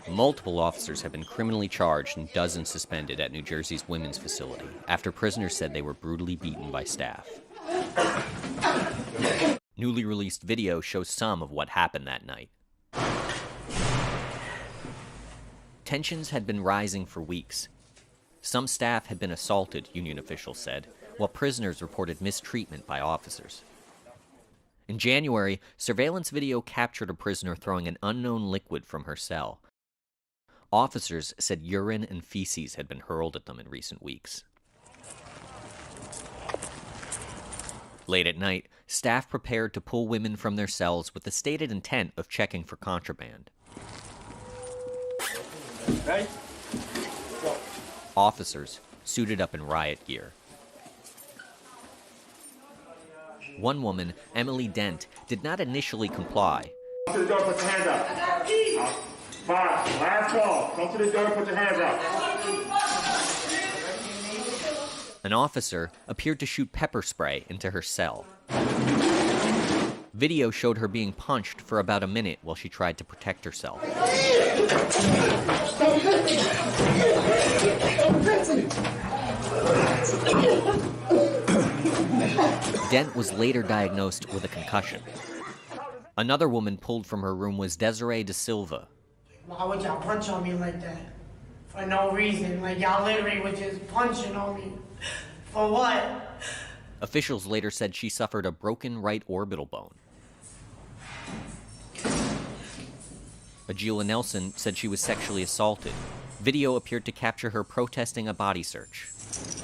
Multiple officers have been criminally charged and dozens suspended at New Jersey's women's facility after prisoners said they were brutally beaten by staff. Newly released video shows some of what happened that night. Tensions had been rising for weeks. Some staff had been assaulted, union officials said, while prisoners reported mistreatment by officers. In January, surveillance video captured a prisoner throwing an unknown liquid from her cell. Officers said urine and feces had been hurled at them in recent weeks. Late at night, staff prepared to pull women from their cells with the stated intent of checking for contraband. Ready? Go. Officers suited up in riot gear. One woman, Emily Dent, did not initially comply. Come to the door, put your hands up. Fine. Last call. Come to the door, put your hands up. An officer appeared to shoot pepper spray into her cell. Video showed her being punched for about a minute while she tried to protect herself. Dent was later diagnosed with a concussion. Another woman pulled from her room was Desiree De Silva. Why would y'all punch on me like that? For no reason. Like, y'all literally was just punching on me. For what? Officials later said she suffered a broken right orbital bone. Agila Nelson said she was sexually assaulted. Video appeared to capture her protesting a body search.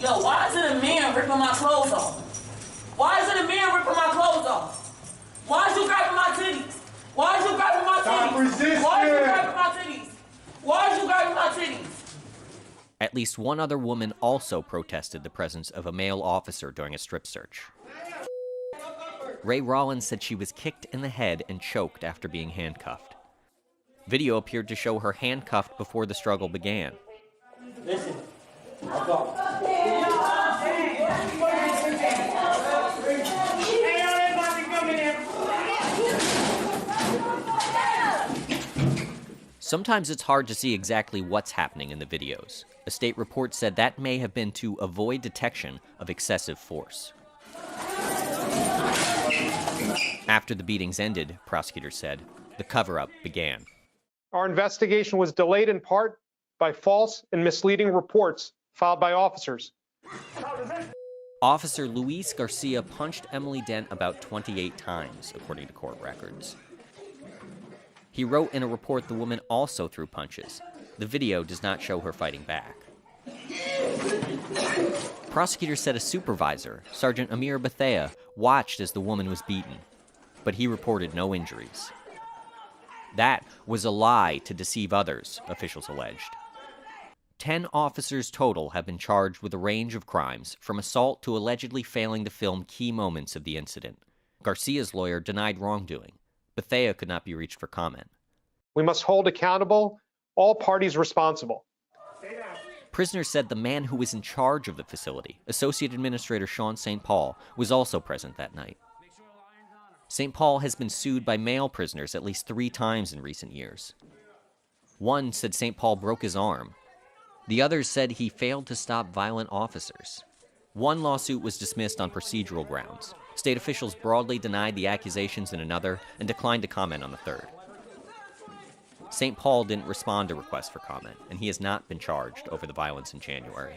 Yo, why is it a man ripping my clothes off? Why is it a man ripping my clothes off? Why is you grabbing my titties? Why is you grabbing my titties? Stop resisting! Why is you grabbing my titties? Why is you grabbing my titties? At least one other woman also protested the presence of a male officer during a strip search. Ray Rollins said she was kicked in the head and choked after being handcuffed. Video appeared to show her handcuffed before the struggle began. Listen, I'll go. Sometimes it's hard to see exactly what's happening in the videos. A state report said that may have been to avoid detection of excessive force. After the beatings ended, prosecutors said, the cover-up began. Our investigation was delayed in part by false and misleading reports filed by officers. Officer Luis Garcia punched Emily Dent about 28 times, according to court records. He wrote in a report the woman also threw punches. The video does not show her fighting back. Prosecutors said a supervisor, Sergeant Amir Bethea, watched as the woman was beaten, but he reported no injuries. That was a lie to deceive others, officials alleged. 10 officers total have been charged with a range of crimes, from assault to allegedly failing to film key moments of the incident. Garcia's lawyer denied wrongdoing. Bethea could not be reached for comment. We must hold accountable all parties responsible. Prisoners said the man who was in charge of the facility, Associate Administrator Sean St. Paul, was also present that night. St. Paul has been sued by male prisoners at least 3 times in recent years. One said St. Paul broke his arm. The others said he failed to stop violent officers. One lawsuit was dismissed on procedural grounds. State officials broadly denied the accusations in another and declined to comment on the third. St. Paul didn't respond to requests for comment, and he has not been charged over the violence in January.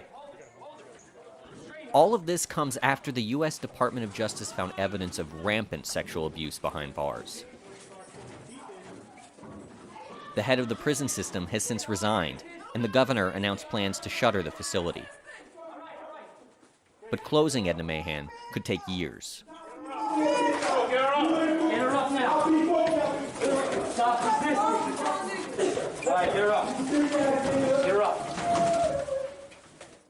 All of this comes after the U.S. Department of Justice found evidence of rampant sexual abuse behind bars. The head of the prison system has since resigned, and the governor announced plans to shutter the facility. But closing Edna Mahan could take years. Get her up now. Stop resisting. All right, get her up.